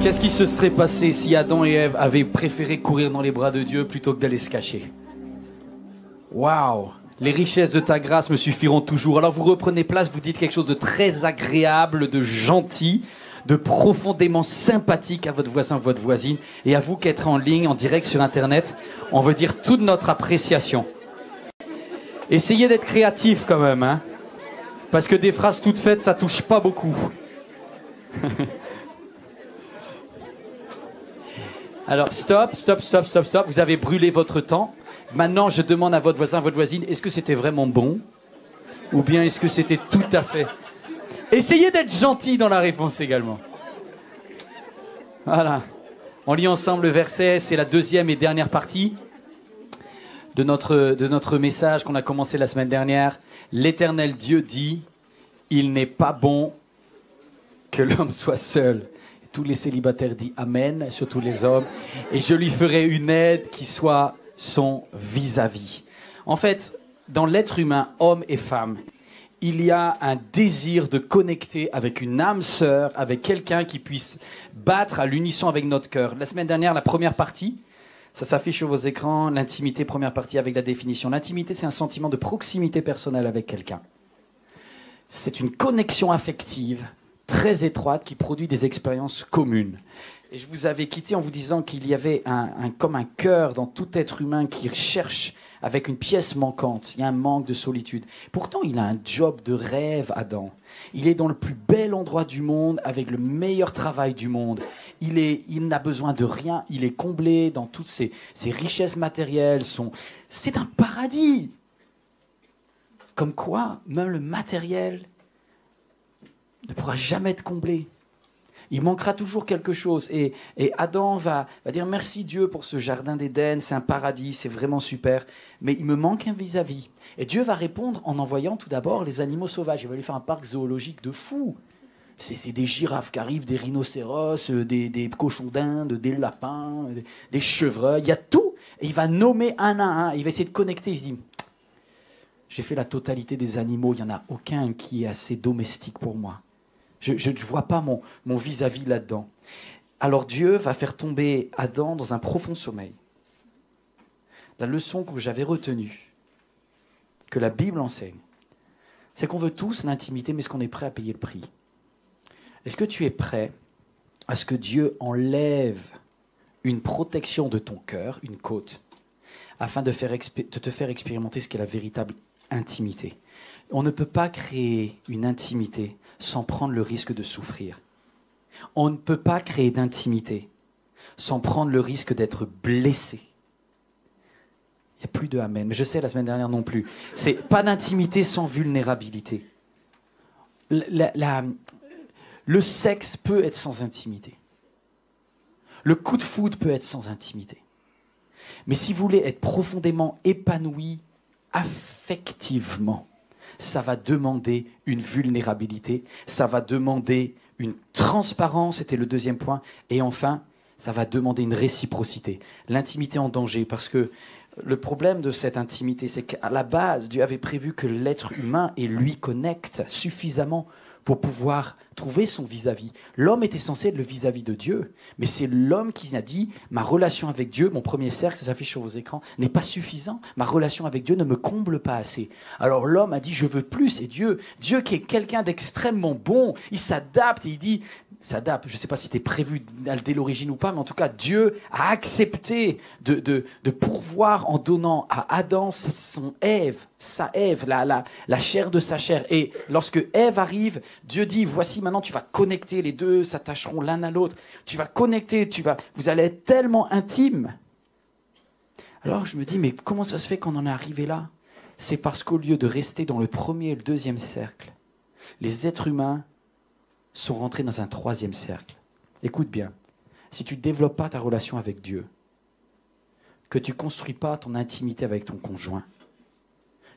Qu'est-ce qui se serait passé si Adam et Ève avaient préféré courir dans les bras de Dieu plutôt que d'aller se cacher? Waouh! Les richesses de ta grâce me suffiront toujours. Alors vous reprenez place, vous dites quelque chose de très agréable, de gentil, de profondément sympathique à votre voisin, votre voisine. Et à vous qui êtes en ligne, en direct sur Internet, on veut dire toute notre appréciation. Essayez d'être créatif quand même, hein, parce que des phrases toutes faites, ça touche pas beaucoup. Alors, stop. Vous avez brûlé votre temps. Maintenant, je demande à votre voisin, à votre voisine, est-ce que c'était vraiment bon? Ou bien est-ce que c'était tout à fait... Essayez d'être gentil dans la réponse également. Voilà. On lit ensemble le verset, c'est la deuxième et dernière partie de notre message qu'on a commencé la semaine dernière. L'Éternel Dieu dit, il n'est pas bon que l'homme soit seul. Tous les célibataires disent Amen, surtout les hommes. Et je lui ferai une aide qui soit son vis-à-vis. En fait, dans l'être humain, homme et femme, il y a un désir de connecter avec une âme sœur, avec quelqu'un qui puisse battre à l'unisson avec notre cœur. La semaine dernière, la première partie, ça s'affiche sur vos écrans, l'intimité, première partie avec la définition. L'intimité, c'est un sentiment de proximité personnelle avec quelqu'un. C'est une connexion affective très étroite qui produit des expériences communes. Et je vous avais quitté en vous disant qu'il y avait comme un cœur dans tout être humain qui cherche avec une pièce manquante. Il y a un manque de solitude. Pourtant, il a un job de rêve, Adam. Il est dans le plus bel endroit du monde, avec le meilleur travail du monde. Il n'a besoin de rien. Il est comblé dans toutes ses richesses matérielles. C'est un paradis. Comme quoi, même le matériel ne pourra jamais être comblé. Il manquera toujours quelque chose. Et Adam va dire merci Dieu pour ce jardin d'Éden, c'est un paradis, c'est vraiment super. Mais il me manque un vis-à-vis. Et Dieu va répondre en envoyant tout d'abord les animaux sauvages. Il va lui faire un parc zoologique de fous. C'est des girafes qui arrivent, des rhinocéros, des cochons d'Inde, des lapins, des chevreuils. Il y a tout. Et il va nommer un à un. Il va essayer de connecter. Il se dit j'ai fait la totalité des animaux. Il n'y en a aucun qui est assez domestique pour moi. Je ne vois pas mon vis-à-vis là-dedans. Alors Dieu va faire tomber Adam dans un profond sommeil. La leçon que j'avais retenue, que la Bible enseigne, c'est qu'on veut tous l'intimité, mais est-ce qu'on est prêt à payer le prix? Est-ce que tu es prêt à ce que Dieu enlève une protection de ton cœur, une côte, afin de te faire expérimenter ce qu'est la véritable intimité? On ne peut pas créer une intimité sans prendre le risque de souffrir. On ne peut pas créer d'intimité sans prendre le risque d'être blessé. Il n'y a plus de amen. Mais je sais, la semaine dernière non plus. C'est pas d'intimité sans vulnérabilité. Le sexe peut être sans intimité. Le coup de foudre peut être sans intimité. Mais si vous voulez être profondément épanoui affectivement, ça va demander une vulnérabilité, ça va demander une transparence, c'était le deuxième point, et enfin, ça va demander une réciprocité. L'intimité en danger, parce que le problème de cette intimité, c'est qu'à la base, Dieu avait prévu que l'être humain et lui connectent suffisamment pour pouvoir trouver son vis-à-vis. L'homme était censé être le vis-à-vis de Dieu, mais c'est l'homme qui a dit « Ma relation avec Dieu, mon premier cercle, ça s'affiche sur vos écrans, n'est pas suffisant. Ma relation avec Dieu ne me comble pas assez. » Alors l'homme a dit « Je veux plus. » Et Dieu qui est quelqu'un d'extrêmement bon, il s'adapte et il dit s'adapte. Je ne sais pas si c'était prévu dès l'origine ou pas, mais en tout cas, Dieu a accepté de pourvoir en donnant à Adam sa Ève, la chair de sa chair. Et lorsque Ève arrive, Dieu dit, voici maintenant tu vas connecter, les deux s'attacheront l'un à l'autre. Tu vas connecter, vous allez être tellement intimes. Alors je me dis, mais comment ça se fait qu'on en est arrivé là? C'est parce qu'au lieu de rester dans le premier et le deuxième cercle, les êtres humains sont rentrés dans un troisième cercle. Écoute bien, si tu ne développes pas ta relation avec Dieu, que tu ne construis pas ton intimité avec ton conjoint,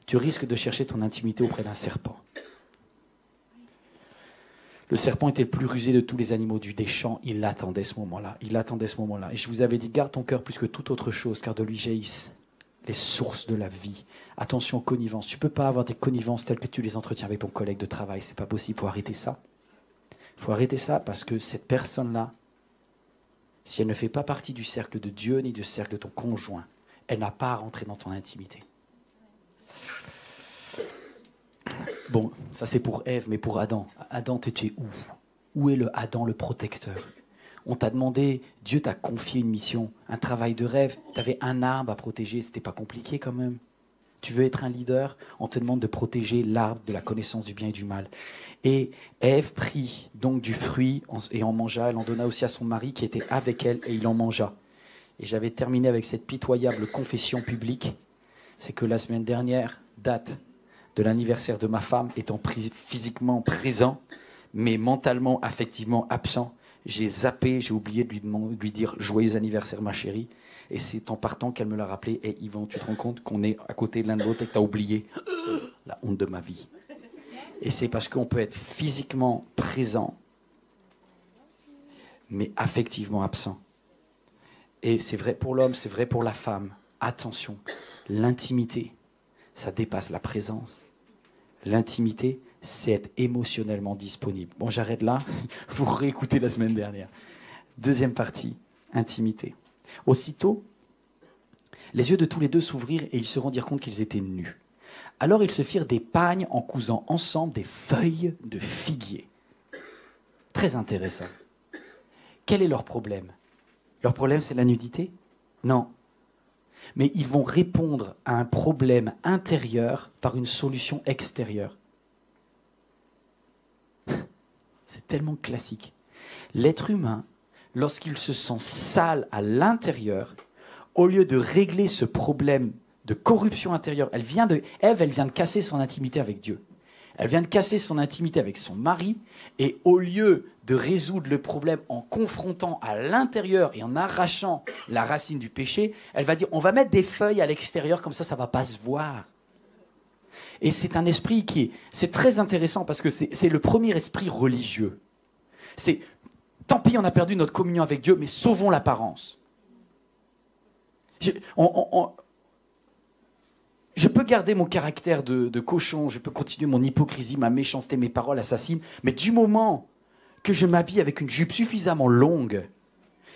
tu risques de chercher ton intimité auprès d'un serpent. Le serpent était le plus rusé de tous les animaux des champs. Il l'attendait ce moment-là. Et je vous avais dit, garde ton cœur plus que toute autre chose, car de lui jaillissent les sources de la vie. Attention aux connivences. Tu ne peux pas avoir des connivences telles que tu les entretiens avec ton collègue de travail. Ce n'est pas possible. Il faut arrêter ça. Il faut arrêter ça parce que cette personne-là si elle ne fait pas partie du cercle de Dieu ni du cercle de ton conjoint, elle n'a pas à rentrer dans ton intimité. Bon, ça c'est pour Ève, mais pour Adam. Adam, tu es où? Où est le Adam, le protecteur? On t'a demandé, Dieu t'a confié une mission, un travail de rêve. Tu avais un arbre à protéger, c'était pas compliqué quand même. Tu veux être un leader, on te demande de protéger l'arbre de la connaissance du bien et du mal. Et Ève prit donc du fruit et en mangea. Elle en donna aussi à son mari qui était avec elle et il en mangea. Et j'avais terminé avec cette pitoyable confession publique. C'est que la semaine dernière, date de l'anniversaire de ma femme, étant physiquement présent, mais mentalement, affectivement absent, j'ai zappé, j'ai oublié de lui dire « Joyeux anniversaire, ma chérie ». Et c'est en partant qu'elle me l'a rappelé. « Et Yvan, tu te rends compte qu'on est à côté l'un de l'autre et que tu as oublié la honte de ma vie ». Et c'est parce qu'on peut être physiquement présent, mais affectivement absent. Et c'est vrai pour l'homme, c'est vrai pour la femme. Attention, l'intimité, ça dépasse la présence. L'intimité, c'est être émotionnellement disponible. Bon, j'arrête là. Vous réécoutez la semaine dernière. Deuxième partie, intimité. Aussitôt, les yeux de tous les deux s'ouvrirent et ils se rendirent compte qu'ils étaient nus. Alors ils se firent des pagnes en cousant ensemble des feuilles de figuier. Très intéressant. Quel est leur problème? Leur problème, c'est la nudité? Non. Mais ils vont répondre à un problème intérieur par une solution extérieure. C'est tellement classique. L'être humain, lorsqu'il se sent sale à l'intérieur, au lieu de régler ce problème de corruption intérieure, Ève, elle vient de casser son intimité avec Dieu. Elle vient de casser son intimité avec son mari, et au lieu de résoudre le problème en confrontant à l'intérieur et en arrachant la racine du péché, elle va dire, on va mettre des feuilles à l'extérieur, comme ça ne va pas se voir. Et c'est un esprit c'est très intéressant, parce que c'est le premier esprit religieux. C'est, tant pis, on a perdu notre communion avec Dieu, mais sauvons l'apparence. Je peux garder mon caractère de cochon, je peux continuer mon hypocrisie, ma méchanceté, mes paroles assassines, mais du moment que je m'habille avec une jupe suffisamment longue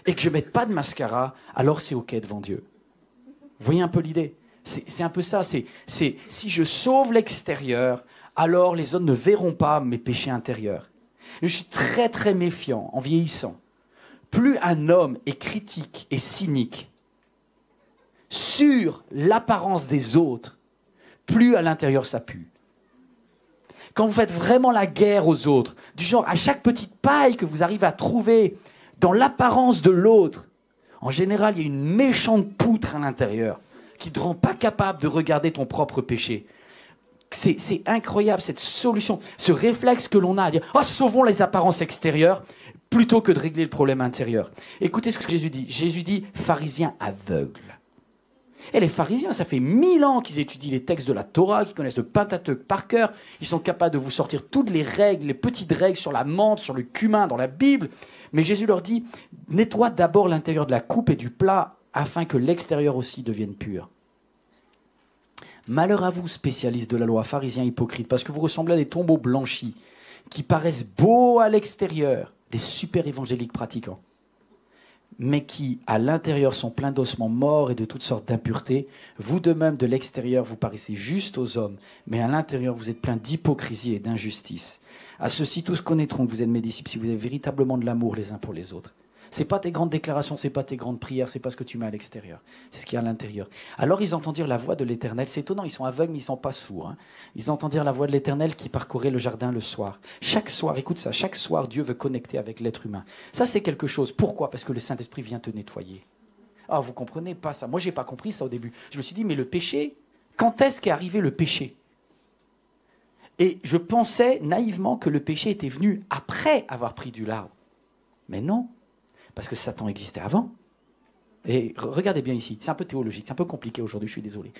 et que je ne mette pas de mascara, alors c'est OK devant Dieu. Vous voyez un peu l'idée? C'est un peu ça. C'est si je sauve l'extérieur, alors les autres ne verront pas mes péchés intérieurs. Je suis très très méfiant en vieillissant. Plus un homme est critique et cynique sur l'apparence des autres, plus à l'intérieur ça pue. Quand vous faites vraiment la guerre aux autres, du genre à chaque petite paille que vous arrivez à trouver dans l'apparence de l'autre, en général, il y a une méchante poutre à l'intérieur qui ne te rend pas capable de regarder ton propre péché. C'est incroyable cette solution, ce réflexe que l'on a à dire « Oh, sauvons les apparences extérieures » plutôt que de régler le problème intérieur. Écoutez ce que Jésus dit. Jésus dit « pharisiens aveugles ». Et les pharisiens, ça fait 1000 ans qu'ils étudient les textes de la Torah, qu'ils connaissent le Pentateuque par cœur. Ils sont capables de vous sortir toutes les règles, les petites règles sur la menthe, sur le cumin dans la Bible. Mais Jésus leur dit « nettoie d'abord l'intérieur de la coupe et du plat afin que l'extérieur aussi devienne pur. » Malheur à vous, spécialistes de la loi, pharisiens hypocrites, parce que vous ressemblez à des tombeaux blanchis qui paraissent beaux à l'extérieur, des super évangéliques pratiquants, mais qui, à l'intérieur, sont pleins d'ossements morts et de toutes sortes d'impuretés. Vous de même, de l'extérieur, vous paraissez juste aux hommes, mais à l'intérieur, vous êtes pleins d'hypocrisie et d'injustice. À ceux-ci, tous connaîtront que vous êtes mes disciples si vous avez véritablement de l'amour les uns pour les autres. C'est pas tes grandes déclarations, c'est pas tes grandes prières, c'est pas ce que tu mets à l'extérieur, c'est ce qu'il y a à l'intérieur. Alors ils entendirent la voix de l'Éternel. C'est étonnant, ils sont aveugles mais ils sont pas sourds. Hein. Ils entendirent la voix de l'Éternel qui parcourait le jardin le soir. Chaque soir, écoute ça, chaque soir Dieu veut connecter avec l'être humain. Ça c'est quelque chose. Pourquoi? Parce que le Saint-Esprit vient te nettoyer. Ah, vous comprenez pas ça. Moi j'ai pas compris ça au début. Je me suis dit mais le péché, quand est-ce qu'est arrivé le péché? Et je pensais naïvement que le péché était venu après avoir pris du l'arbre. Mais non. Parce que Satan existait avant. Et regardez bien ici, c'est un peu théologique, c'est un peu compliqué aujourd'hui, je suis désolé.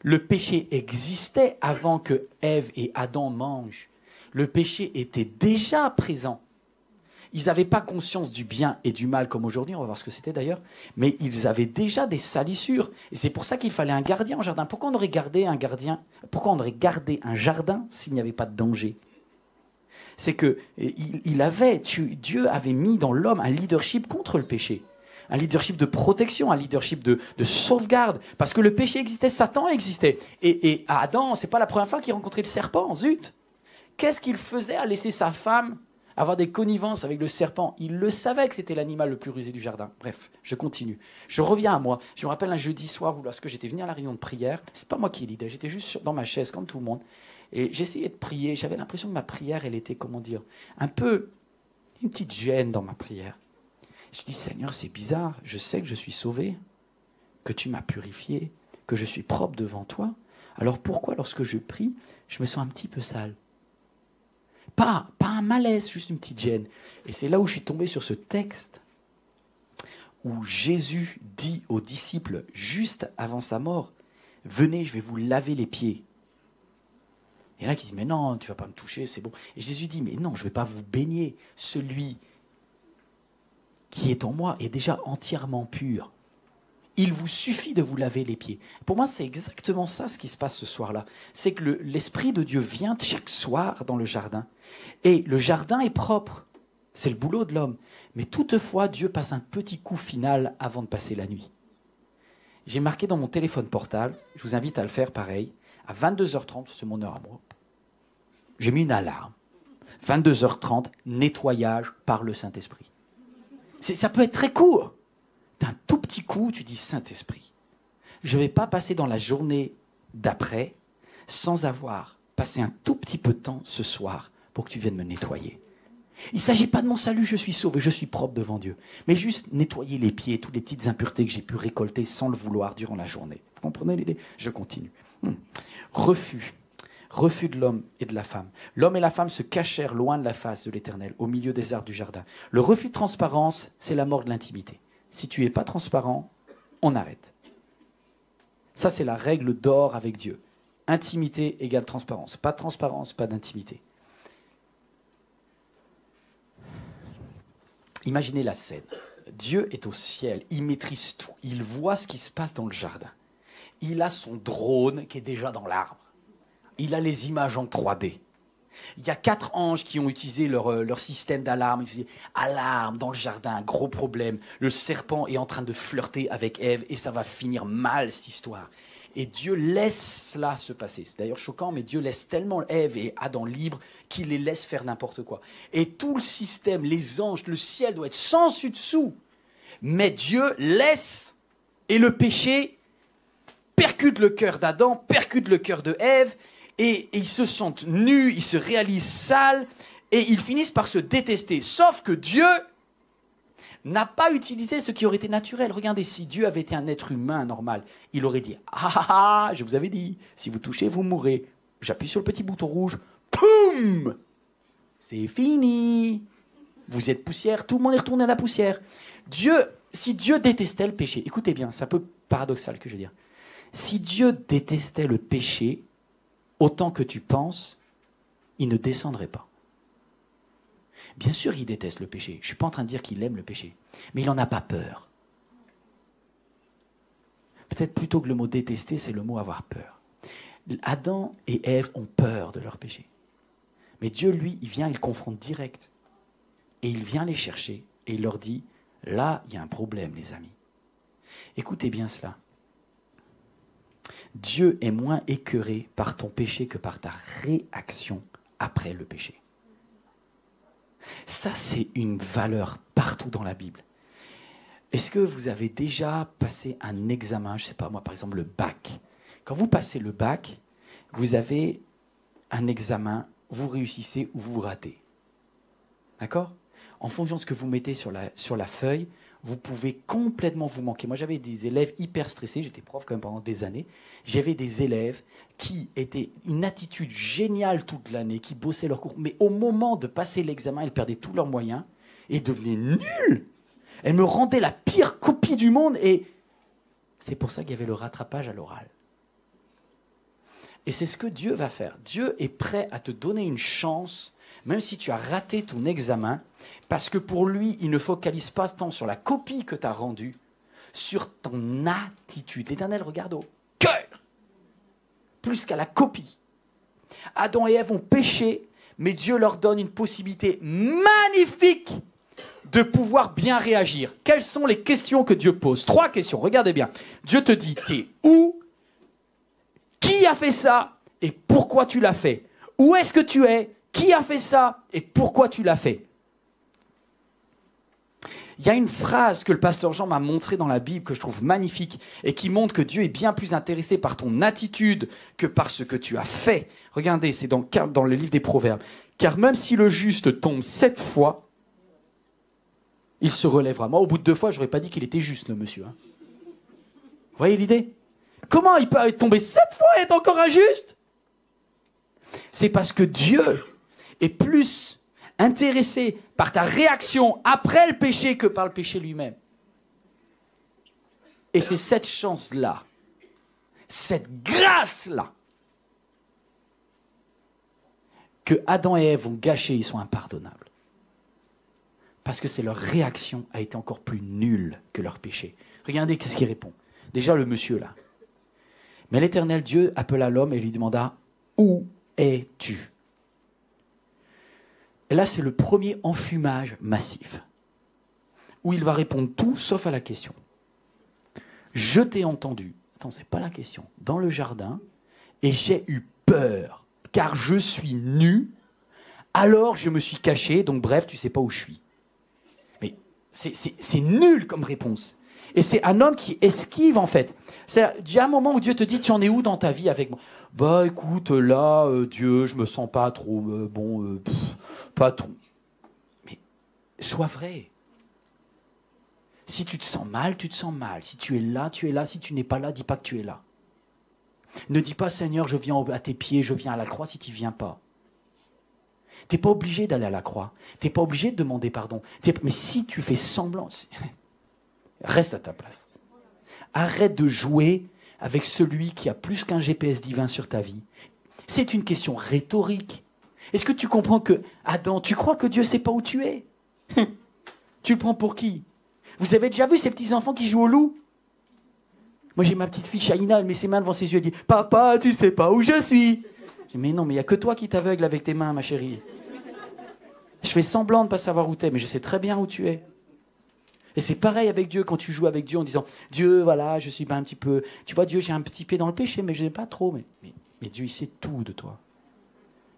Le péché existait avant que Ève et Adam mangent. Le péché était déjà présent. Ils n'avaient pas conscience du bien et du mal comme aujourd'hui, on va voir ce que c'était d'ailleurs, mais ils avaient déjà des salissures. Et c'est pour ça qu'il fallait un gardien en jardin. Pourquoi on aurait gardé un gardien? Pourquoi on aurait gardé un jardin s'il n'y avait pas de danger? C'est que Dieu avait mis dans l'homme un leadership contre le péché. un leadership de protection, un leadership de sauvegarde. Parce que le péché existait, Satan existait. Et Adam, c'est pas la première fois qu'il rencontrait le serpent, zut. Qu'est-ce qu'il faisait à laisser sa femme avoir des connivences avec le serpent? Il le savait que c'était l'animal le plus rusé du jardin. Bref, je continue. Je reviens à moi. Je me rappelle un jeudi soir où lorsque j'étais venu à la réunion de prière, c'est pas moi qui leadais, j'étais juste dans ma chaise comme tout le monde. Et j'essayais de prier. J'avais l'impression que ma prière, elle était, comment dire, un peu une petite gêne dans ma prière. Je dis, Seigneur, c'est bizarre. Je sais que je suis sauvé, que tu m'as purifié, que je suis propre devant toi. Alors pourquoi, lorsque je prie, je me sens un petit peu sale? Pas un malaise, juste une petite gêne. Et c'est là où je suis tombé sur ce texte où Jésus dit aux disciples, juste avant sa mort, « Venez, je vais vous laver les pieds. » Il y en a qui disent « Mais non, tu ne vas pas me toucher, c'est bon. » Et Jésus dit « Mais non, je ne vais pas vous baigner. Celui qui est en moi est déjà entièrement pur. Il vous suffit de vous laver les pieds. » Pour moi, c'est exactement ça ce qui se passe ce soir-là. C'est que l'Esprit de Dieu vient chaque soir dans le jardin. Et le jardin est propre. C'est le boulot de l'homme. Mais toutefois, Dieu passe un petit coup final avant de passer la nuit. J'ai marqué dans mon téléphone portable, je vous invite à le faire pareil, à 22h30, c'est mon heure à moi. J'ai mis une alarme. 22h30, nettoyage par le Saint-Esprit. Ça peut être très court. D'un tout petit coup, tu dis Saint-Esprit. Je ne vais pas passer dans la journée d'après sans avoir passé un tout petit peu de temps ce soir pour que tu viennes me nettoyer. Il ne s'agit pas de mon salut, je suis sauvé, je suis propre devant Dieu. Mais juste nettoyer les pieds, toutes les petites impuretés que j'ai pu récolter sans le vouloir durant la journée. Vous comprenez l'idée? Je continue. Refus. Refus de l'homme et de la femme. L'homme et la femme se cachèrent loin de la face de l'Éternel, au milieu des arbres du jardin. Le refus de transparence, c'est la mort de l'intimité. Si tu n'es pas transparent, on arrête. Ça, c'est la règle d'or avec Dieu. Intimité égale transparence. Pas de transparence, pas d'intimité. Imaginez la scène. Dieu est au ciel, il maîtrise tout. Il voit ce qui se passe dans le jardin. Il a son drone qui est déjà dans l'arbre. Il a les images en 3D. Il y a 4 anges qui ont utilisé leur système d'alarme. Ils disent, alarme dans le jardin, gros problème. Le serpent est en train de flirter avec Ève et ça va finir mal, cette histoire. Et Dieu laisse cela se passer. C'est d'ailleurs choquant, mais Dieu laisse tellement Ève et Adam libres qu'il les laisse faire n'importe quoi. Et tout le système, les anges, le ciel doit être sans dessus-dessous. Mais Dieu laisse, et le péché percute le cœur d'Adam, percute le cœur de Ève, et ils se sentent nus, ils se réalisent sales, et ils finissent par se détester. Sauf que Dieu n'a pas utilisé ce qui aurait été naturel. Regardez, si Dieu avait été un être humain normal, il aurait dit « Ah, je vous avais dit, si vous touchez, vous mourrez. J'appuie sur le petit bouton rouge, poum, c'est fini. Vous êtes poussière, tout le monde est retourné à la poussière. » Si Dieu détestait le péché, écoutez bien, c'est un peu paradoxal ce que je veux dire. Si Dieu détestait le péché autant que tu penses, il ne descendrait pas. Bien sûr, il déteste le péché. Je ne suis pas en train de dire qu'il aime le péché. Mais il n'en a pas peur. Peut-être plutôt que le mot détester, c'est le mot avoir peur. Adam et Ève ont peur de leur péché. Mais Dieu, lui, il vient, il confronte direct. Et il vient les chercher et il leur dit, là, il y a un problème, les amis. Écoutez bien cela. Dieu est moins écœuré par ton péché que par ta réaction après le péché. Ça, c'est une valeur partout dans la Bible. Est-ce que vous avez déjà passé un examen, je ne sais pas moi, par exemple le bac? Quand vous passez le bac, vous avez un examen, vous réussissez ou vous ratez. D'accord? En fonction de ce que vous mettez sur la feuille, vous pouvez complètement vous manquer. Moi, j'avais des élèves hyper stressés, j'étais prof quand même pendant des années. J'avais des élèves qui étaient une attitude géniale toute l'année, qui bossaient leur cours, mais au moment de passer l'examen, ils perdaient tous leurs moyens et devenaient nuls. Elles me rendaient la pire copie du monde et c'est pour ça qu'il y avait le rattrapage à l'oral. Et c'est ce que Dieu va faire. Dieu est prêt à te donner une chance, même si tu as raté ton examen, parce que pour lui, il ne focalise pas tant sur la copie que tu as rendue, sur ton attitude. L'Éternel regarde au cœur, plus qu'à la copie. Adam et Ève ont péché, mais Dieu leur donne une possibilité magnifique de pouvoir bien réagir. Quelles sont les questions que Dieu pose? 3 questions, regardez bien. Dieu te dit, t'es où? Qui a fait ça? Et pourquoi tu l'as fait? Où est-ce que tu es? Qui a fait ça? Et pourquoi tu l'as fait? Il y a une phrase que le pasteur Jean m'a montrée dans la Bible que je trouve magnifique et qui montre que Dieu est bien plus intéressé par ton attitude que par ce que tu as fait. Regardez, c'est dans le livre des Proverbes. Car même si le juste tombe 7 fois, il se relèvera. Moi, au bout de 2 fois, je n'aurais pas dit qu'il était juste, le monsieur. Hein. Vous voyez l'idée? Comment il peut tomber 7 fois et être encore injuste? C'est parce que Dieu est plus intéressé par ta réaction après le péché que par le péché lui-même. Et c'est cette chance-là, cette grâce-là, que Adam et Ève ont gâché, ils sont impardonnables. Parce que leur réaction a été encore plus nulle que leur péché. Regardez qu'est-ce qu'il répond. Déjà le monsieur là. Mais l'Éternel Dieu appela l'homme et lui demanda « Où es-tu » Et là, c'est le premier enfumage massif, où il va répondre tout sauf à la question. Je t'ai entendu, attends, c'est pas la question, dans le jardin, et j'ai eu peur, car je suis nu, alors je me suis caché, donc bref, tu sais pas où je suis. Mais c'est nul comme réponse. Et c'est un homme qui esquive, en fait. C'est-à-dire, il y a un moment où Dieu te dit, tu en es où dans ta vie avec moi? Bah écoute, là, Dieu, je me sens pas trop pas trop. Mais sois vrai. Si tu te sens mal, tu te sens mal. Si tu es là, tu es là. Si tu n'es pas là, dis pas que tu es là. Ne dis pas, Seigneur, je viens à tes pieds, je viens à la croix si tu n'y viens pas. Tu n'es pas obligé d'aller à la croix. Tu n'es pas obligé de demander pardon. Mais si tu fais semblant, reste à ta place. Arrête de jouer avec celui qui a plus qu'un GPS divin sur ta vie. C'est une question rhétorique. Est-ce que tu comprends que, Adam, tu crois que Dieu ne sait pas où tu es? Tu le prends pour qui? Vous avez déjà vu ces petits-enfants qui jouent au loup? Moi, j'ai ma petite fille Shaina, elle met ses mains devant ses yeux, elle dit « Papa, tu sais pas où je suis ?» Je dis « Mais non, mais il n'y a que toi qui t'aveugles avec tes mains, ma chérie. » Je fais semblant de ne pas savoir où tu es, mais je sais très bien où tu es. Et c'est pareil avec Dieu, quand tu joues avec Dieu en disant « Dieu, voilà, je suis pas un petit peu... Tu vois, Dieu, j'ai un petit pied dans le péché, mais je n'ai pas trop. » Mais Dieu, il sait tout de toi.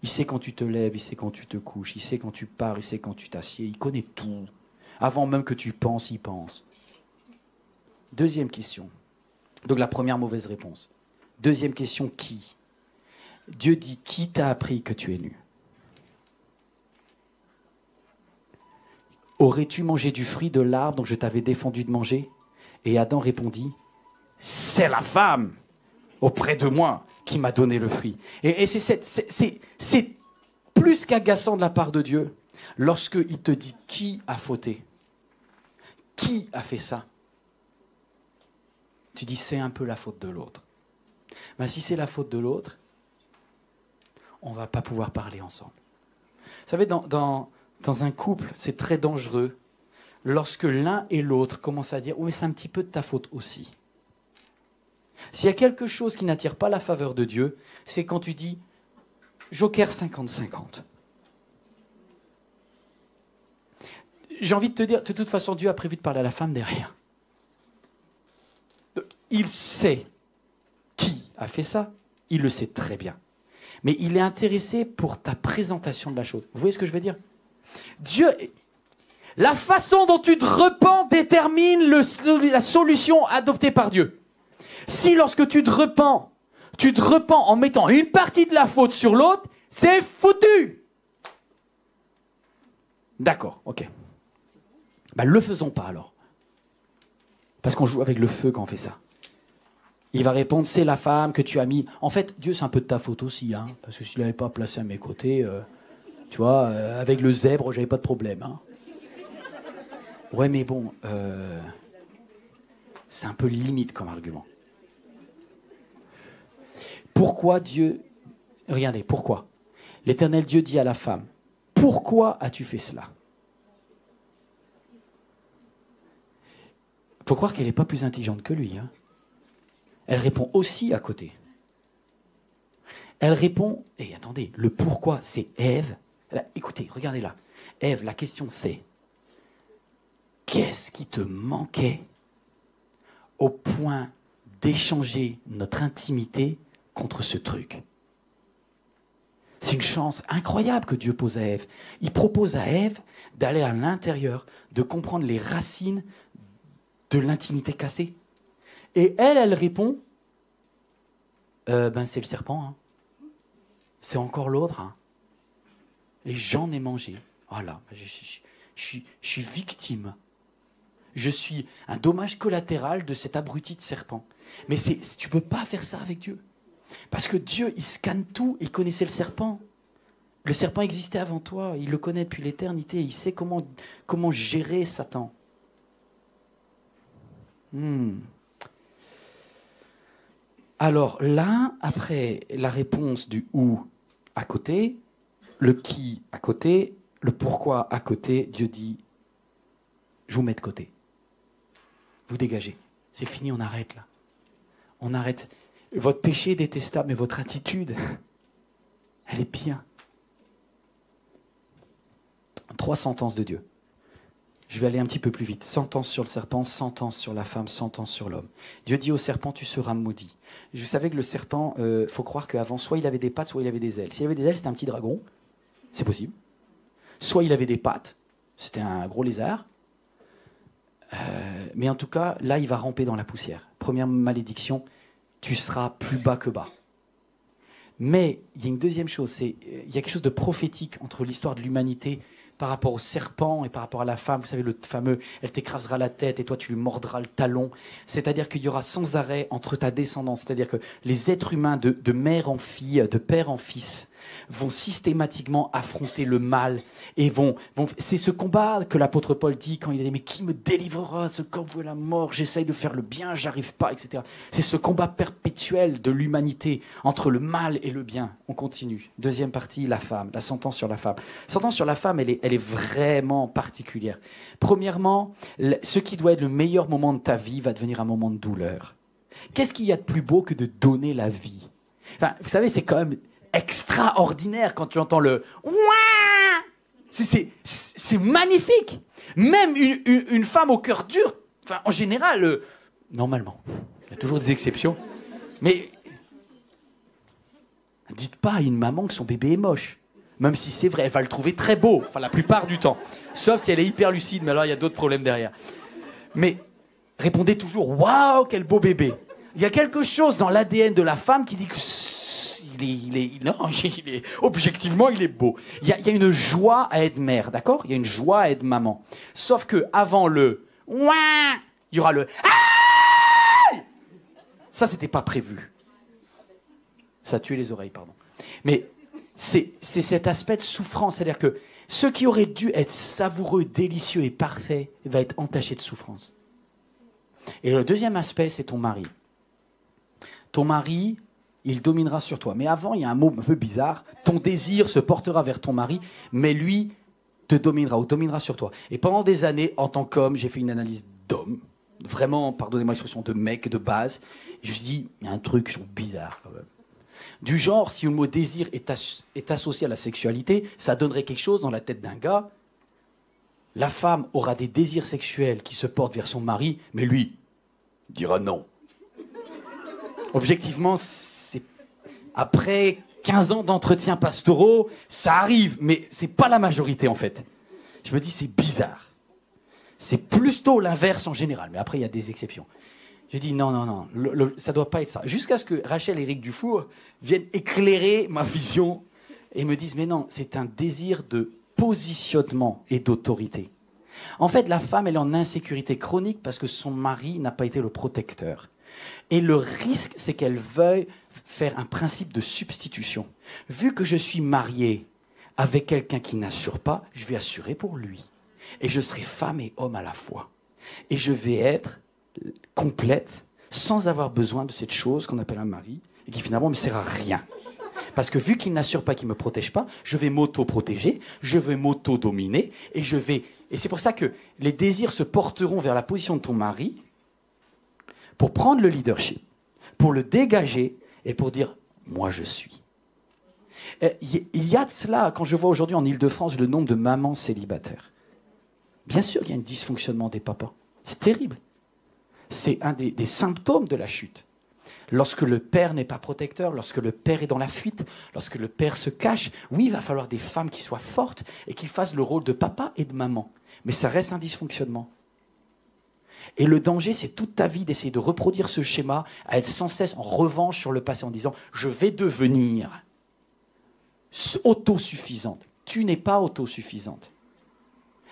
Il sait quand tu te lèves, il sait quand tu te couches, il sait quand tu pars, il sait quand tu t'assieds, il connaît tout. Avant même que tu penses, il pense. Deuxième question. Donc la première mauvaise réponse. Deuxième question, qui? Dieu dit, qui t'a appris que tu es nu? Aurais-tu mangé du fruit de l'arbre dont je t'avais défendu de manger? Et Adam répondit, c'est la femme auprès de moi qui m'a donné le fruit. Et c'est plus qu'agaçant de la part de Dieu lorsqu'il te dit qui a fauté. Qui a fait ça? Tu dis c'est un peu la faute de l'autre. Ben, si c'est la faute de l'autre, on ne va pas pouvoir parler ensemble. Vous savez, dans un couple, c'est très dangereux lorsque l'un et l'autre commencent à dire « Oui, mais c'est un petit peu de ta faute aussi ». S'il y a quelque chose qui n'attire pas la faveur de Dieu, c'est quand tu dis « Joker 50-50 ». J'ai envie de te dire, de toute façon, Dieu a prévu de parler à la femme derrière. Il sait qui a fait ça, il le sait très bien. Mais il est intéressé pour ta présentation de la chose. Vous voyez ce que je veux dire? Dieu, la façon dont tu te repens détermine la solution adoptée par Dieu. Si lorsque tu te repens en mettant une partie de la faute sur l'autre, c'est foutu. D'accord, ok. Ben, le faisons pas alors. Parce qu'on joue avec le feu quand on fait ça. Il va répondre, c'est la femme que tu as mis. En fait, Dieu, c'est un peu de ta faute aussi, hein, parce que s'il n'avait pas placé à mes côtés, tu vois, avec le zèbre, j'avais pas de problème. Hein. Ouais, mais bon, c'est un peu limite comme argument. Pourquoi Dieu... Regardez, pourquoi? L'Éternel Dieu dit à la femme, pourquoi as-tu fait cela? Il faut croire qu'elle n'est pas plus intelligente que lui. Hein. Elle répond aussi à côté. Elle répond, et attendez, le pourquoi, c'est Ève. Là, écoutez, regardez là. Ève, la question c'est, qu'est-ce qui te manquait au point d'échanger notre intimité contre ce truc? C'est une chance incroyable que Dieu pose à Ève. Il propose à Ève d'aller à l'intérieur, de comprendre les racines de l'intimité cassée. Et elle répond, c'est le serpent, hein. C'est encore l'autre, hein. Et j'en ai mangé. Voilà, je suis victime. Je suis un dommage collatéral de cet abruti de serpent. Mais tu ne peux pas faire ça avec Dieu. Parce que Dieu, il scanne tout, il connaissait le serpent. Le serpent existait avant toi, il le connaît depuis l'éternité, il sait comment gérer Satan. Alors là, après la réponse du « où » à côté, le « qui » à côté, le « pourquoi » à côté, Dieu dit « je vous mets de côté. Vous dégagez. C'est fini, on arrête là. On arrête. Votre péché est détestable, mais votre attitude, elle est bien. 3 sentences de Dieu. Je vais aller un petit peu plus vite. Sentence sur le serpent, sentence sur la femme, sentence sur l'homme. Dieu dit au serpent, tu seras maudit. Je savais que le serpent, faut croire qu'avant, soit il avait des pattes, soit il avait des ailes. S'il avait des ailes, c'était un petit dragon. C'est possible. Soit il avait des pattes, c'était un gros lézard. Mais en tout cas, là, il va ramper dans la poussière. Première malédiction, tu seras plus bas que bas. Mais il y a une deuxième chose, il y a quelque chose de prophétique entre l'histoire de l'humanité par rapport au serpent et par rapport à la femme. Vous savez, le fameux « elle t'écrasera la tête et toi tu lui mordras le talon ». C'est-à-dire qu'il y aura sans arrêt entre ta descendance. C'est-à-dire que les êtres humains de mère en fille, de père en fils, vont systématiquement affronter le mal et vont c'est ce combat que l'apôtre Paul dit quand il dit mais qui me délivrera ce corps voué à la mort, j'essaye de faire le bien, j'arrive pas, etc. C'est ce combat perpétuel de l'humanité entre le mal et le bien. On continue. Deuxième partie, la femme, la sentence sur la femme. La sentence sur la femme, elle est vraiment particulière. Premièrement, ce qui doit être le meilleur moment de ta vie va devenir un moment de douleur. Qu'est-ce qu'il y a de plus beau que de donner la vie? Enfin, vous savez, c'est quand même extraordinaire quand tu entends le « ouah ». C'est magnifique. Même une femme au cœur dur, enfin, en général, normalement, il y a toujours des exceptions, mais dites pas à une maman que son bébé est moche. Même si c'est vrai, elle va le trouver très beau, enfin la plupart du temps. Sauf si elle est hyper lucide, mais alors il y a d'autres problèmes derrière. Mais répondez toujours « waouh, quel beau bébé ». Il y a quelque chose dans l'ADN de la femme qui dit que objectivement, il est beau. Il y a une joie à être mère, d'accord? Il y a une joie à être maman. Sauf que avant le « ouah », il y aura le « aïe ». Ça, c'était pas prévu. Ça a tué les oreilles, pardon. Mais c'est cet aspect de souffrance. C'est-à-dire que ce qui aurait dû être savoureux, délicieux et parfait va être entaché de souffrance. Et le deuxième aspect, c'est ton mari. Ton mari, il dominera sur toi. Mais avant, il y a un mot un peu bizarre. Ton désir se portera vers ton mari, mais lui te dominera ou dominera sur toi. Et pendant des années, en tant qu'homme, j'ai fait une analyse d'homme. Vraiment, pardonnez-moi l'expression, de mec de base. Et je me suis dit, il y a un truc bizarre quand même. Du genre, si le mot désir est associé à la sexualité, ça donnerait quelque chose dans la tête d'un gars. La femme aura des désirs sexuels qui se portent vers son mari, mais lui dira non. Objectivement, après 15 ans d'entretien pastoraux, ça arrive, mais c'est pas la majorité en fait. Je me dis, c'est bizarre. C'est plutôt l'inverse en général, mais après, il y a des exceptions. Je dis, non, ça doit pas être ça. Jusqu'à ce que Rachel et Éric Dufour viennent éclairer ma vision et me disent, mais non, c'est un désir de positionnement et d'autorité. En fait, la femme, elle est en insécurité chronique parce que son mari n'a pas été le protecteur. Et le risque, c'est qu'elle veuille faire un principe de substitution. Vu que je suis mariée avec quelqu'un qui n'assure pas, je vais assurer pour lui. Et je serai femme et homme à la fois. Et je vais être complète sans avoir besoin de cette chose qu'on appelle un mari et qui finalement ne me sert à rien. Parce que vu qu'il n'assure pas, qu'il ne me protège pas, je vais m'auto-protéger, je vais m'auto-dominer et je vais... Et c'est pour ça que les désirs se porteront vers la position de ton mari pour prendre le leadership, pour le dégager et pour dire « moi je suis ». Il y a de cela, quand je vois aujourd'hui en Ile-de-France le nombre de mamans célibataires. Bien sûr qu'il y a un dysfonctionnement des papas. C'est terrible. C'est un des symptômes de la chute. Lorsque le père n'est pas protecteur, lorsque le père est dans la fuite, lorsque le père se cache, oui, il va falloir des femmes qui soient fortes et qui fassent le rôle de papa et de maman. Mais ça reste un dysfonctionnement. Et le danger, c'est toute ta vie d'essayer de reproduire ce schéma, à être sans cesse en revanche sur le passé en disant « je vais devenir autosuffisante ». Tu n'es pas autosuffisante.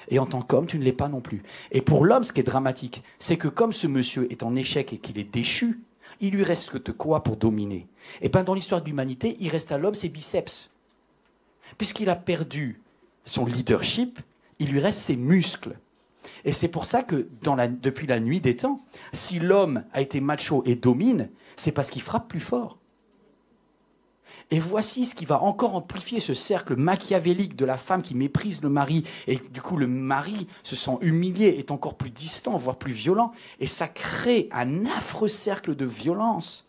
Et en tant qu'homme, tu ne l'es pas non plus. Et pour l'homme, ce qui est dramatique, c'est que comme ce monsieur est en échec et qu'il est déchu, il lui reste que de quoi pour dominer. Et bien dans l'histoire de l'humanité, il reste à l'homme ses biceps. Puisqu'il a perdu son leadership, il lui reste ses muscles. Et c'est pour ça que depuis la nuit des temps, si l'homme a été macho et domine, c'est parce qu'il frappe plus fort. Et voici ce qui va encore amplifier ce cercle machiavélique de la femme qui méprise le mari. Et du coup, le mari se sent humilié, est encore plus distant, voire plus violent. Et ça crée un affreux cercle de violence,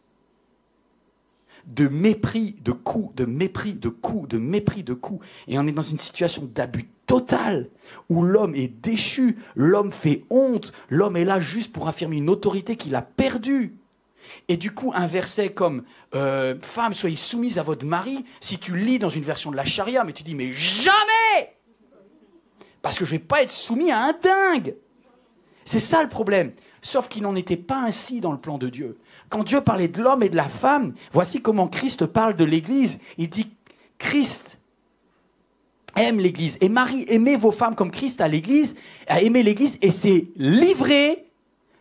de mépris, de coups, de mépris, de coups, de mépris, de coups. Et on est dans une situation d'abus total, où l'homme est déchu, l'homme fait honte, l'homme est là juste pour affirmer une autorité qu'il a perdue. Et du coup, un verset comme « Femme, soyez soumise à votre mari », si tu lis dans une version de la charia, mais tu dis « Mais jamais !» Parce que je ne vais pas être soumis à un dingue. C'est ça le problème. Sauf qu'il n'en était pas ainsi dans le plan de Dieu. Quand Dieu parlait de l'homme et de la femme, voici comment Christ parle de l'Église. Il dit « Christ aime l'Église. Et Marie, aimez vos femmes comme Christ a aimé l'Église et s'est livré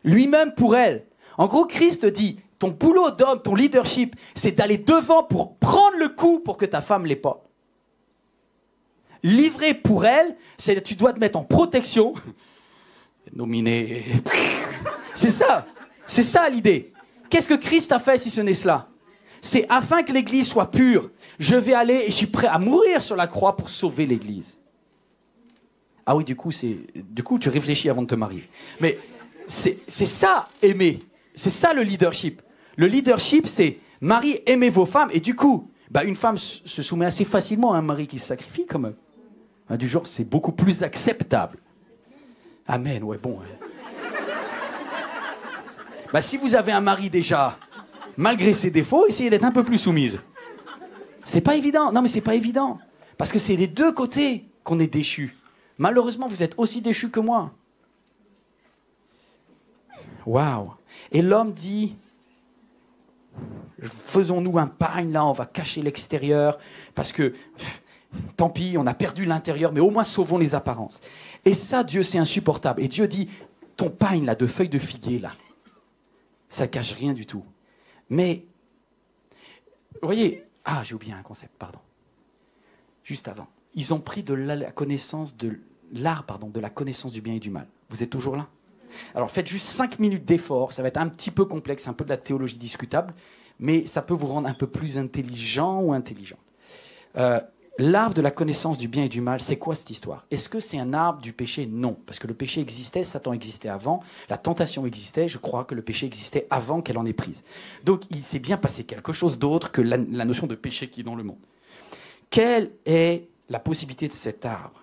lui-même pour elle. » En gros, Christ dit, ton boulot d'homme, ton leadership, c'est d'aller devant pour prendre le coup pour que ta femme ne l'ait pas. Livrer pour elle, c'est tu dois te mettre en protection. Nominé. C'est ça l'idée. Qu'est-ce que Christ a fait si ce n'est cela? C'est afin que l'Église soit pure. Je vais aller et je suis prêt à mourir sur la croix pour sauver l'Église. Ah oui, du coup, tu réfléchis avant de te marier. Mais c'est ça, aimer. C'est ça le leadership. Le leadership, c'est Marie, aimez vos femmes. Et du coup, une femme se soumet assez facilement à un mari qui se sacrifie quand même. Du genre, c'est beaucoup plus acceptable. Amen, ouais, bon. Si vous avez un mari déjà, malgré ses défauts, essayez d'être un peu plus soumise. C'est pas évident. Non, mais c'est pas évident. Parce que c'est des deux côtés qu'on est déchus. Malheureusement, vous êtes aussi déchus que moi. Waouh. Et l'homme dit, faisons-nous un pagne là, on va cacher l'extérieur, parce que, tant pis, on a perdu l'intérieur, mais au moins sauvons les apparences. Et ça, Dieu, c'est insupportable. Et Dieu dit, ton pagne là, de feuilles de figuier là, ça cache rien du tout. Mais, vous voyez, j'ai oublié un concept, pardon. Juste avant. Ils ont pris de la connaissance de l'art, de la connaissance du bien et du mal. Vous êtes toujours là? Alors faites juste 5 minutes d'effort, ça va être un petit peu complexe, un peu de la théologie discutable, mais ça peut vous rendre un peu plus intelligent ou intelligente. L'arbre de la connaissance du bien et du mal, c'est quoi cette histoire? Est-ce que c'est un arbre du péché? Non, parce que le péché existait, Satan existait avant, la tentation existait, je crois que le péché existait avant qu'elle en ait prise. Donc il s'est bien passé quelque chose d'autre que la notion de péché qui est dans le monde. Quelle est la possibilité de cet arbre?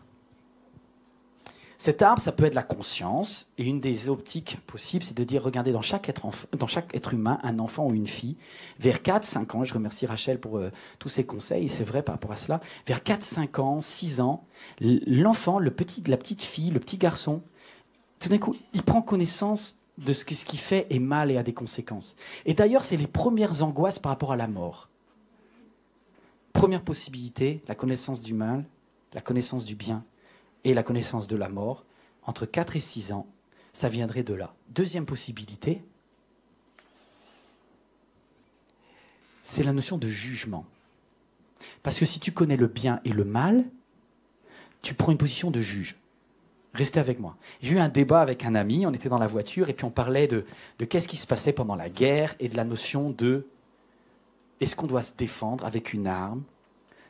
Cet arbre, ça peut être la conscience, et une des optiques possibles, c'est de dire, regardez, dans chaque être humain, un enfant ou une fille, vers 4-5 ans, je remercie Rachel pour tous ses conseils, c'est vrai par rapport à cela, vers 4-5 ans, 6 ans, l'enfant, la petite fille, le petit garçon, tout d'un coup, il prend connaissance de ce qu'il fait est mal et a des conséquences. Et d'ailleurs, c'est les premières angoisses par rapport à la mort. Première possibilité, la connaissance du mal, la connaissance du bien, et la connaissance de la mort, entre 4 et 6 ans, ça viendrait de là. Deuxième possibilité, c'est la notion de jugement. Parce que si tu connais le bien et le mal, tu prends une position de juge. Restez avec moi. J'ai eu un débat avec un ami, on était dans la voiture, et puis on parlait de qu'est-ce qui se passait pendant la guerre, et de la notion de est-ce qu'on doit se défendre avec une arme,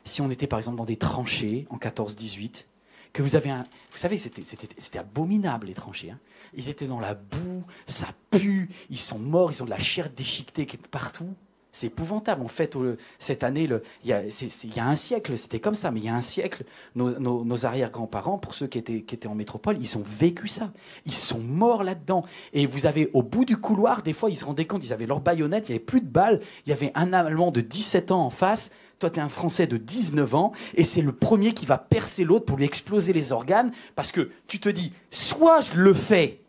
si on était par exemple dans des tranchées en 14-18, que vous savez, c'était abominable les tranchées. Hein. Ils étaient dans la boue, ça pue, ils sont morts, ils ont de la chair déchiquetée qui est partout. C'est épouvantable. En fait, cette année, il y a un siècle, c'était comme ça, mais il y a un siècle, nos arrière-grands-parents, pour ceux qui étaient en métropole, ils ont vécu ça. Ils sont morts là-dedans. Et vous avez, au bout du couloir, des fois, ils se rendaient compte, ils avaient leur baïonnette, il n'y avait plus de balles, il y avait un Allemand de 17 ans en face, toi, tu es un Français de 19 ans, et c'est le premier qui va percer l'autre pour lui exploser les organes, parce que tu te dis, soit je le fais,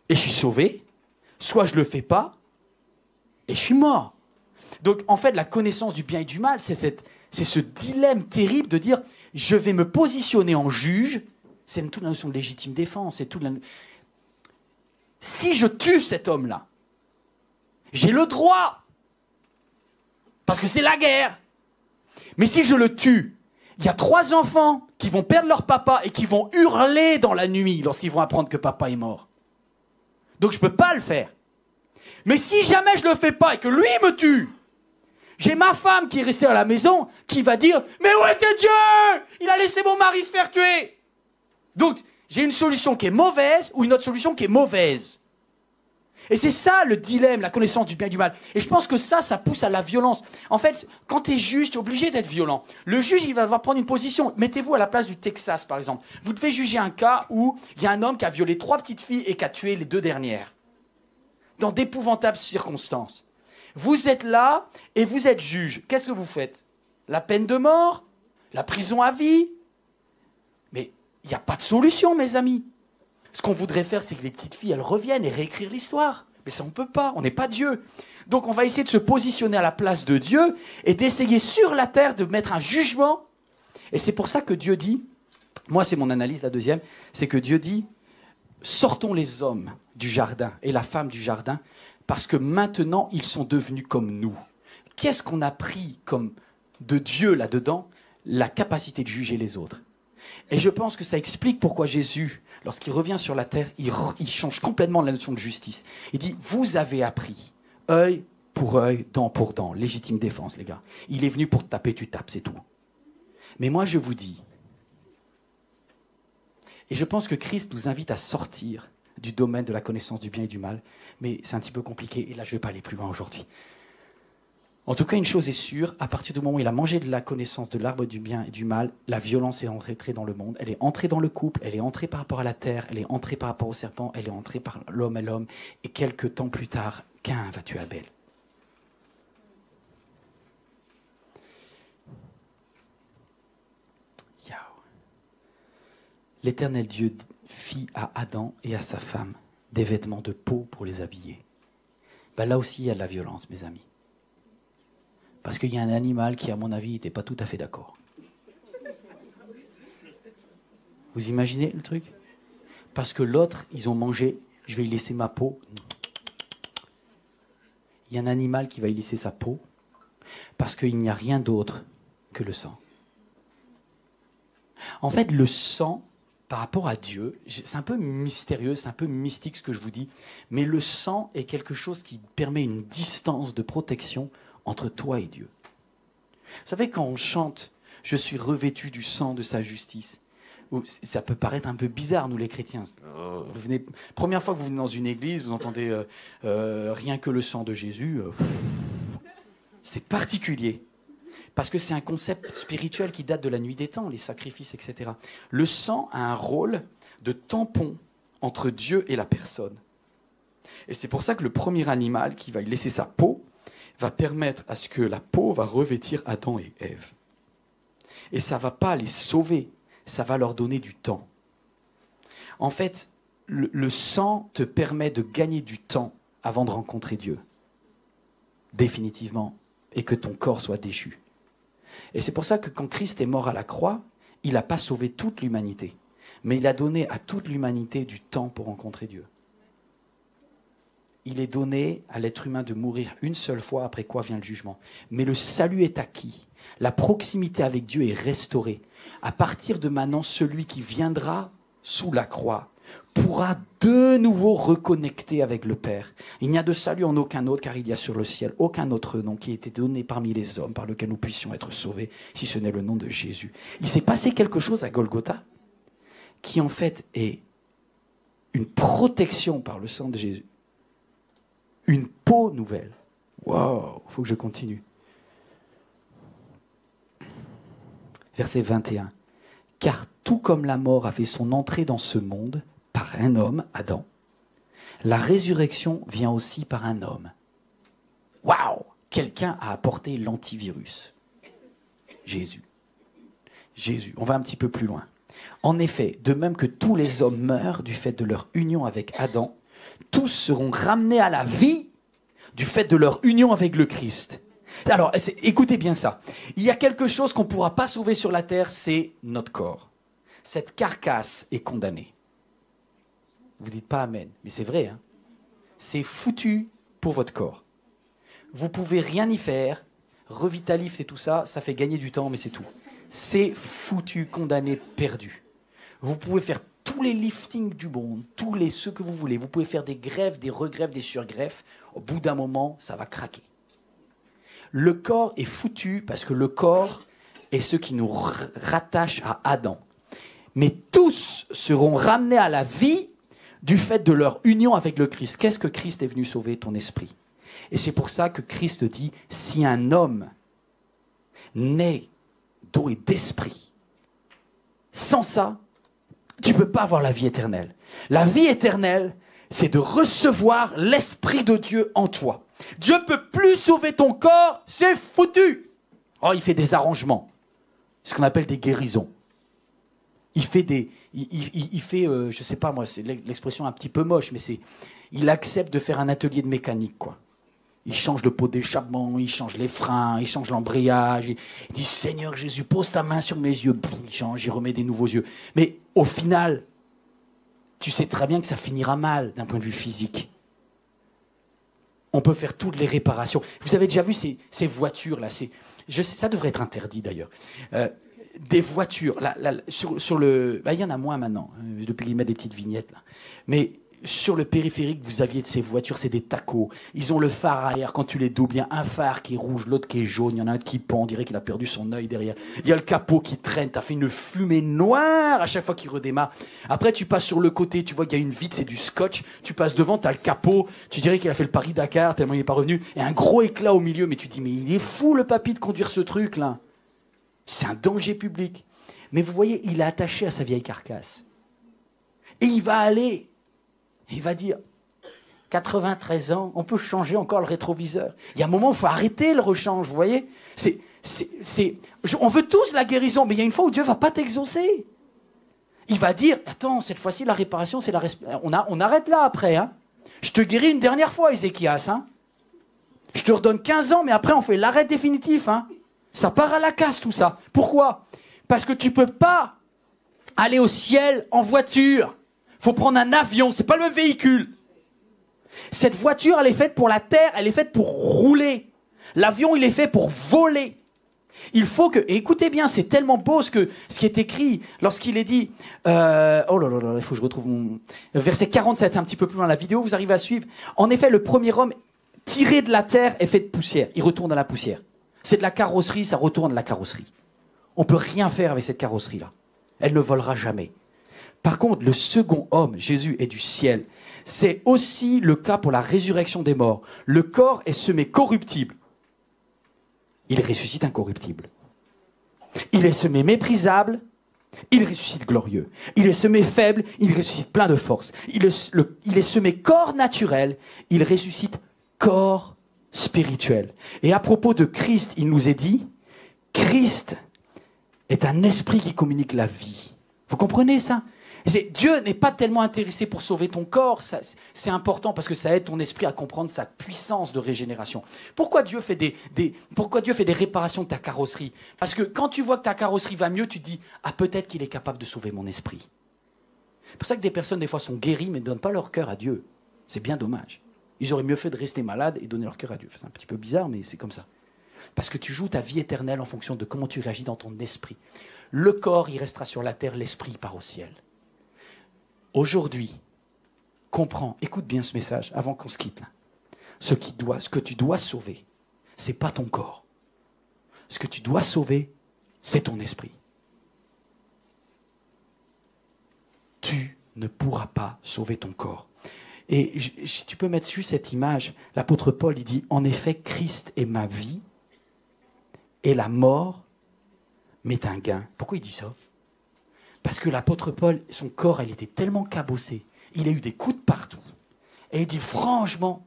et je suis sauvé, soit je le fais pas, et je suis mort. Donc, en fait, la connaissance du bien et du mal, c'est ce dilemme terrible de dire, je vais me positionner en juge, c'est toute la notion de légitime défense, c'est toute la... Si je tue cet homme-là, j'ai le droit, parce que c'est la guerre. Mais si je le tue, il y a 3 enfants qui vont perdre leur papa et qui vont hurler dans la nuit lorsqu'ils vont apprendre que papa est mort. Donc je ne peux pas le faire. Mais si jamais je ne le fais pas et que lui me tue, j'ai ma femme qui est restée à la maison qui va dire « Mais où était Dieu? Il a laissé mon mari se faire tuer !» Donc j'ai une solution qui est mauvaise ou une autre solution qui est mauvaise. Et c'est ça le dilemme, la connaissance du bien et du mal. Et je pense que ça pousse à la violence. En fait, quand tu es juge, tu es obligé d'être violent. Le juge, il va devoir prendre une position. Mettez-vous à la place du Texas, par exemple. Vous devez juger un cas où il y a un homme qui a violé 3 petites filles et qui a tué les 2 dernières. Dans d'épouvantables circonstances. Vous êtes là et vous êtes juge. Qu'est-ce que vous faites? La peine de mort? La prison à vie? Mais il n'y a pas de solution, mes amis. Ce qu'on voudrait faire, c'est que les petites filles, elles reviennent et réécrire l'histoire. Mais ça, on ne peut pas. On n'est pas Dieu. Donc, on va essayer de se positionner à la place de Dieu et d'essayer sur la terre de mettre un jugement. Et c'est pour ça que Dieu dit, moi, c'est mon analyse, la deuxième, c'est que Dieu dit, sortons les hommes du jardin et la femme du jardin, parce que maintenant, ils sont devenus comme nous. Qu'est-ce qu'on a pris comme de Dieu là-dedans? La capacité de juger les autres. Et je pense que ça explique pourquoi Jésus, lorsqu'il revient sur la terre, il change complètement la notion de justice. Il dit, vous avez appris, œil pour œil, dent pour dent, légitime défense, les gars. Il est venu pour te taper, tu tapes, c'est tout. Mais moi, je vous dis, et je pense que Christ nous invite à sortir du domaine de la connaissance du bien et du mal, mais c'est un petit peu compliqué, et là, je ne vais pas aller plus loin aujourd'hui. En tout cas, une chose est sûre, à partir du moment où il a mangé de la connaissance de l'arbre du bien et du mal, la violence est entrée dans le monde, elle est entrée dans le couple, elle est entrée par rapport à la terre, elle est entrée par rapport au serpent, elle est entrée par l'homme et l'homme, et quelques temps plus tard, Caïn va tuer Abel. L'Éternel Dieu fit à Adam et à sa femme des vêtements de peau pour les habiller. Ben là aussi, il y a de la violence, mes amis. Parce qu'il y a un animal qui, à mon avis, n'était pas tout à fait d'accord. Vous imaginez le truc? Parce que l'autre, ils ont mangé, je vais y laisser ma peau. Il y a un animal qui va y laisser sa peau, parce qu'il n'y a rien d'autre que le sang. En fait, le sang, par rapport à Dieu, c'est un peu mystérieux, c'est un peu mystique ce que je vous dis, mais le sang est quelque chose qui permet une distance de protection entre toi et Dieu. Vous savez, quand on chante « Je suis revêtu du sang de sa justice », ça peut paraître un peu bizarre, nous les chrétiens. Vous venez, première fois que vous venez dans une église, vous entendez rien que le sang de Jésus. C'est particulier. Parce que c'est un concept spirituel qui date de la nuit des temps, les sacrifices, etc. Le sang a un rôle de tampon entre Dieu et la personne. Et c'est pour ça que le premier animal qui va y laisser sa peau va permettre à ce que la peau va revêtir Adam et Ève. Et ça ne va pas les sauver, ça va leur donner du temps. En fait, le sang te permet de gagner du temps avant de rencontrer Dieu. Définitivement. Et que ton corps soit déchu. Et c'est pour ça que quand Christ est mort à la croix, il n'a pas sauvé toute l'humanité, mais il a donné à toute l'humanité du temps pour rencontrer Dieu. Il est donné à l'être humain de mourir une seule fois, après quoi vient le jugement. Mais le salut est acquis, la proximité avec Dieu est restaurée. À partir de maintenant, celui qui viendra sous la croix pourra de nouveau reconnecter avec le Père. Il n'y a de salut en aucun autre, car il y a sur le ciel aucun autre nom qui ait été donné parmi les hommes par lequel nous puissions être sauvés, si ce n'est le nom de Jésus. Il s'est passé quelque chose à Golgotha, qui en fait est une protection par le sang de Jésus. une peau nouvelle. Wow, il faut que je continue. Verset 21. Car tout comme la mort a fait son entrée dans ce monde par un homme, Adam, la résurrection vient aussi par un homme. Waouh! Quelqu'un a apporté l'antivirus. Jésus. Jésus. On va un petit peu plus loin. En effet, de même que tous les hommes meurent du fait de leur union avec Adam, tous seront ramenés à la vie du fait de leur union avec le Christ. Alors, écoutez bien ça. Il y a quelque chose qu'on ne pourra pas sauver sur la terre, c'est notre corps. Cette carcasse est condamnée. Vous ne dites pas amen, mais c'est vrai. Hein, c'est foutu pour votre corps. Vous ne pouvez rien y faire. Revitalif, c'est tout ça. Ça fait gagner du temps, mais c'est tout. C'est foutu, condamné, perdu. Vous pouvez faire tous les liftings du monde, ceux que vous voulez. Vous pouvez faire des greffes, des regreffes, des surgreffes. Au bout d'un moment, ça va craquer. Le corps est foutu parce que le corps est ce qui nous rattache à Adam. Mais tous seront ramenés à la vie du fait de leur union avec le Christ. Qu'est-ce que Christ est venu sauver? Ton esprit. Et c'est pour ça que Christ dit, si un homme naît d'eau et d'esprit, sans ça, tu ne peux pas avoir la vie éternelle. La vie éternelle, c'est de recevoir l'Esprit de Dieu en toi. Dieu ne peut plus sauver ton corps, c'est foutu. Oh, il fait des arrangements, ce qu'on appelle des guérisons. Il fait je sais pas moi, c'est l'expression un petit peu moche, mais il accepte de faire un atelier de mécanique, quoi. Il change le pot d'échappement, il change les freins, il change l'embrayage. Il dit, Seigneur Jésus, pose ta main sur mes yeux. Boum, il change, il remet des nouveaux yeux. Mais au final, tu sais très bien que ça finira mal d'un point de vue physique. On peut faire toutes les réparations. Vous avez déjà vu ces voitures-là, ça devrait être interdit d'ailleurs. Des voitures, sur le... il y en a moins maintenant, depuis qu'ils mettent des petites vignettes. Là. Mais sur le périphérique, vous aviez de ces voitures, c'est des tacos. Ils ont le phare arrière, quand tu les doubles, il y a un phare qui est rouge, l'autre qui est jaune, il y en a un qui pend, on dirait qu'il a perdu son œil derrière. Il y a le capot qui traîne, t'as fait une fumée noire à chaque fois qu'il redémarre. Après, tu passes sur le côté, tu vois qu'il y a une vitre, c'est du scotch. Tu passes devant, t'as le capot, tu dirais qu'il a fait le Paris-Dakar, tellement il n'est pas revenu. Et un gros éclat au milieu, mais tu te dis, mais il est fou le papy de conduire ce truc-là. C'est un danger public. Mais vous voyez, il est attaché à sa vieille carcasse. Et il va aller... Il va dire, 93 ans, on peut changer encore le rétroviseur. Il y a un moment où il faut arrêter le rechange, vous voyez. On veut tous la guérison, mais il y a une fois où Dieu ne va pas t'exaucer. Il va dire, attends, cette fois-ci, la réparation, c'est on arrête là après. Hein. Je te guéris une dernière fois, Ézéchias. Hein. Je te redonne 15 ans, mais après, on fait l'arrêt définitif. Hein. Ça part à la casse, tout ça. Pourquoi? Parce que tu ne peux pas aller au ciel en voiture. Il faut prendre un avion, c'est pas le même véhicule. Cette voiture, elle est faite pour la terre, elle est faite pour rouler. L'avion, il est fait pour voler. Il faut que... Et écoutez bien, c'est tellement beau ce qui est écrit lorsqu'il est dit... oh là là là, il faut que je retrouve mon... Verset 47, un petit peu plus loin, la vidéo, vous arrivez à suivre. En effet, le premier homme tiré de la terre est fait de poussière. Il retourne à la poussière. C'est de la carrosserie, ça retourne à la carrosserie. On ne peut rien faire avec cette carrosserie-là. Elle ne volera jamais. Par contre, le second homme, Jésus, est du ciel. C'est aussi le cas pour la résurrection des morts. Le corps est semé corruptible. Il ressuscite incorruptible. Il est semé méprisable. Il ressuscite glorieux. Il est semé faible. Il ressuscite plein de force. Il est semé corps naturel. Il ressuscite corps spirituel. Et à propos de Christ, il nous est dit, Christ est un esprit qui communique la vie. Vous comprenez ça? Dieu n'est pas tellement intéressé pour sauver ton corps, c'est important parce que ça aide ton esprit à comprendre sa puissance de régénération. Pourquoi Dieu fait des réparations de ta carrosserie? Parce que quand tu vois que ta carrosserie va mieux, tu te dis « Ah, peut-être qu'il est capable de sauver mon esprit ». C'est pour ça que des personnes, des fois, sont guéries mais ne donnent pas leur cœur à Dieu. C'est bien dommage. Ils auraient mieux fait de rester malades et donner leur cœur à Dieu. C'est un petit peu bizarre, mais c'est comme ça. Parce que tu joues ta vie éternelle en fonction de comment tu réagis dans ton esprit. Le corps, il restera sur la terre, l'esprit part au ciel. Aujourd'hui, comprends, écoute bien ce message avant qu'on se quitte. Là. Ce que tu dois sauver, ce n'est pas ton corps. Ce que tu dois sauver, c'est ton esprit. Tu ne pourras pas sauver ton corps. Et si tu peux mettre juste cette image, l'apôtre Paul, il dit, en effet, Christ est ma vie et la mort m'est un gain. Pourquoi il dit ça? Parce que l'apôtre Paul, son corps, il était tellement cabossé, il a eu des coups de partout. Et il dit, franchement,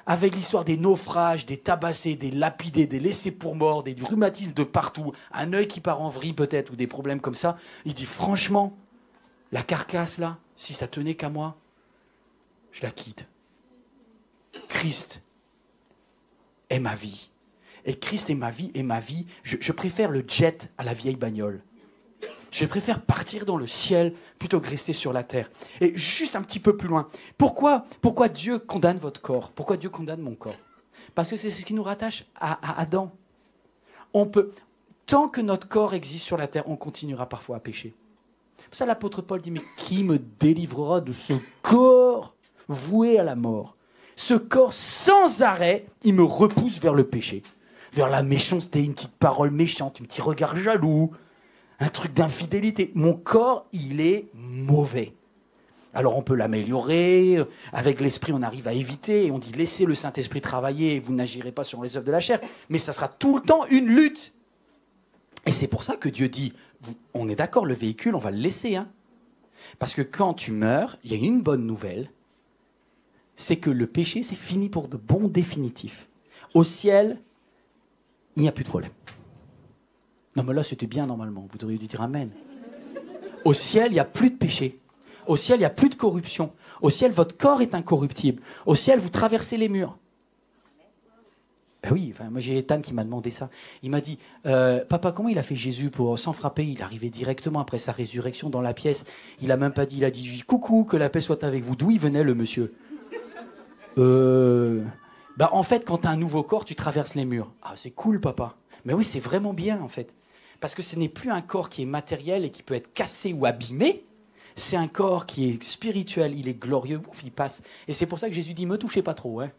avec l'histoire des naufrages, des tabassés, des lapidés, des laissés pour morts, des rhumatismes de partout, un œil qui part en vrille peut-être, ou des problèmes comme ça, il dit, franchement, la carcasse là, si ça tenait qu'à moi, je la quitte. Christ est ma vie. Et Christ est ma vie, je préfère le jet à la vieille bagnole. Je préfère partir dans le ciel plutôt que rester sur la terre. Et juste un petit peu plus loin, pourquoi Dieu condamne votre corps? Pourquoi Dieu condamne mon corps? Parce que c'est ce qui nous rattache à Adam. Tant que notre corps existe sur la terre, on continuera parfois à pécher. C'est pour ça l'apôtre Paul dit, mais qui me délivrera de ce corps voué à la mort? Ce corps sans arrêt, il me repousse vers le péché, vers la méchanceté, une petite parole méchante, un petit regard jaloux, un truc d'infidélité. Mon corps, il est mauvais. Alors on peut l'améliorer, avec l'esprit on arrive à éviter, et on dit laissez le Saint-Esprit travailler, et vous n'agirez pas sur les œuvres de la chair, mais ça sera tout le temps une lutte. Et c'est pour ça que Dieu dit, on est d'accord, le véhicule, on va le laisser. Hein. Parce que quand tu meurs, il y a une bonne nouvelle, c'est que le péché, c'est fini pour de bon définitif. Au ciel, il n'y a plus de problème. Non mais là, c'était bien normalement, vous auriez dû dire Amen. Au ciel, il n'y a plus de péché. Au ciel, il n'y a plus de corruption. Au ciel, votre corps est incorruptible. Au ciel, vous traversez les murs. Ben oui, moi j'ai Ethan qui m'a demandé ça. Il m'a dit, papa, comment il a fait Jésus pour sans frapper? Il arrivait directement après sa résurrection dans la pièce. Il n'a même pas dit, il a dit coucou, que la paix soit avec vous. D'où il venait le monsieur? En fait, quand tu as un nouveau corps, tu traverses les murs. Ah, c'est cool, papa. Mais oui, c'est vraiment bien, en fait. Parce que ce n'est plus un corps qui est matériel et qui peut être cassé ou abîmé. C'est un corps qui est spirituel, il est glorieux, il passe. Et c'est pour ça que Jésus dit, me touchez pas trop. Hein.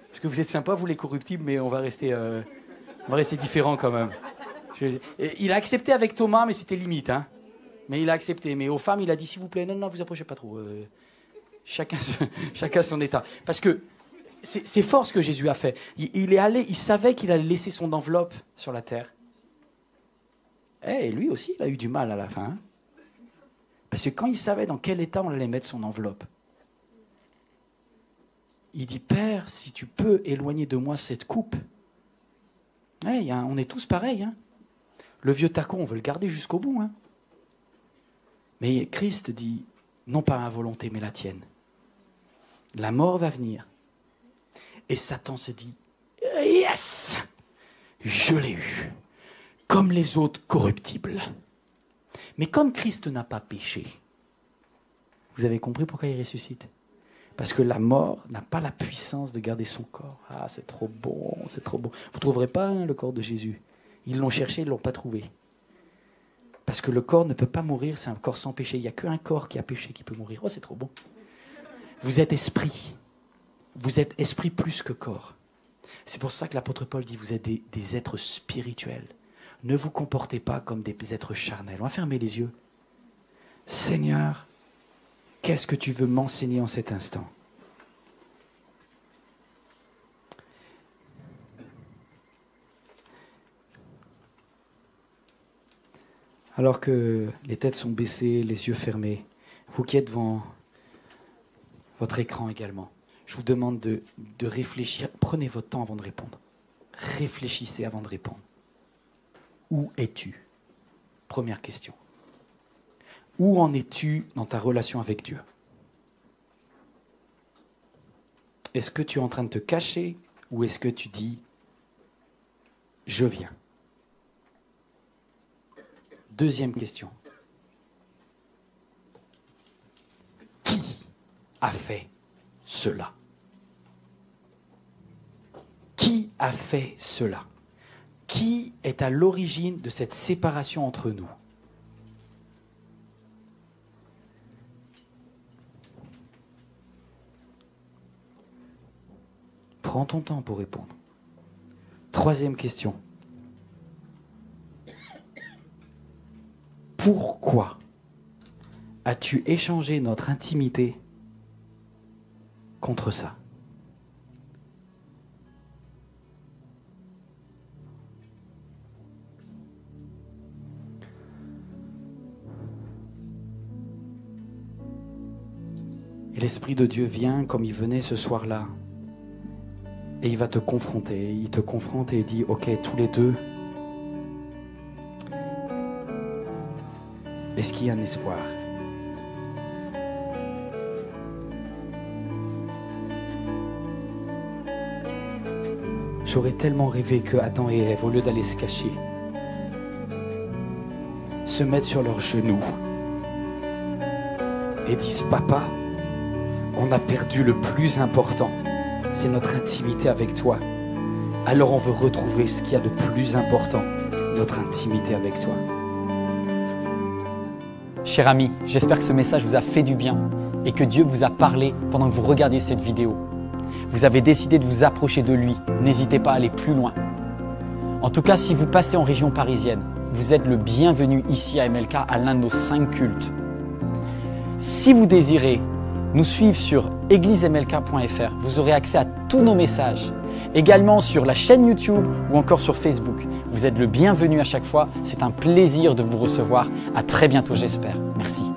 Parce que vous êtes sympas, vous les corruptibles, mais on va rester différents quand même. Il a accepté avec Thomas, mais c'était limite. Hein. Mais il a accepté. Mais aux femmes, il a dit, s'il vous plaît, non, vous approchez pas trop. Chacun son état. Parce que c'est fort ce que Jésus a fait. Il savait qu'il allait laisser son enveloppe sur la terre. Et lui aussi, il a eu du mal à la fin. Hein. Parce que quand il savait dans quel état on allait mettre son enveloppe, il dit, Père, si tu peux éloigner de moi cette coupe. On est tous pareils. Hein. Le vieux taco, on veut le garder jusqu'au bout. Hein. Mais Christ dit, non pas ma volonté, mais la tienne. La mort va venir. Et Satan se dit, yes, je l'ai eu, comme les autres corruptibles. Mais comme Christ n'a pas péché, vous avez compris pourquoi il ressuscite? Parce que la mort n'a pas la puissance de garder son corps. Ah, c'est trop bon, c'est trop bon. Vous ne trouverez pas le corps de Jésus. Ils l'ont cherché, ils ne l'ont pas trouvé. Parce que le corps ne peut pas mourir, c'est un corps sans péché. Il n'y a qu'un corps qui a péché qui peut mourir. Oh, c'est trop bon. Vous êtes esprit. Vous êtes esprit plus que corps. C'est pour ça que l'apôtre Paul dit, vous êtes des êtres spirituels. Ne vous comportez pas comme des êtres charnels. On va fermer les yeux. Seigneur, qu'est-ce que tu veux m'enseigner en cet instant? Alors que les têtes sont baissées, les yeux fermés, vous qui êtes devant votre écran également, je vous demande de réfléchir. Prenez votre temps avant de répondre. Réfléchissez avant de répondre. Où es-tu? Première question. Où en es-tu dans ta relation avec Dieu? Est-ce que tu es en train de te cacher ou est-ce que tu dis « Je viens » ? Deuxième question. Qui a fait cela? Qui a fait cela? Qui est à l'origine de cette séparation entre nous? Prends ton temps pour répondre. Troisième question. Pourquoi as-tu échangé notre intimité contre ça. Et l'Esprit de Dieu vient comme il venait ce soir-là. Et il va te confronter. Il te confronte et il dit, ok, tous les deux, est-ce qu'il y a un espoir? J'aurais tellement rêvé que Adam et Ève, au lieu d'aller se cacher, se mettent sur leurs genoux et disent, papa, on a perdu le plus important, c'est notre intimité avec toi. Alors on veut retrouver ce qu'il y a de plus important, notre intimité avec toi. Cher ami, j'espère que ce message vous a fait du bien et que Dieu vous a parlé pendant que vous regardiez cette vidéo. Vous avez décidé de vous approcher de lui, n'hésitez pas à aller plus loin. En tout cas, si vous passez en région parisienne, vous êtes le bienvenu ici à MLK à l'un de nos 5 cultes. Si vous désirez nous suivre sur églisemlk.fr, vous aurez accès à tous nos messages, également sur la chaîne YouTube ou encore sur Facebook. Vous êtes le bienvenu à chaque fois, c'est un plaisir de vous recevoir. À très bientôt j'espère. Merci.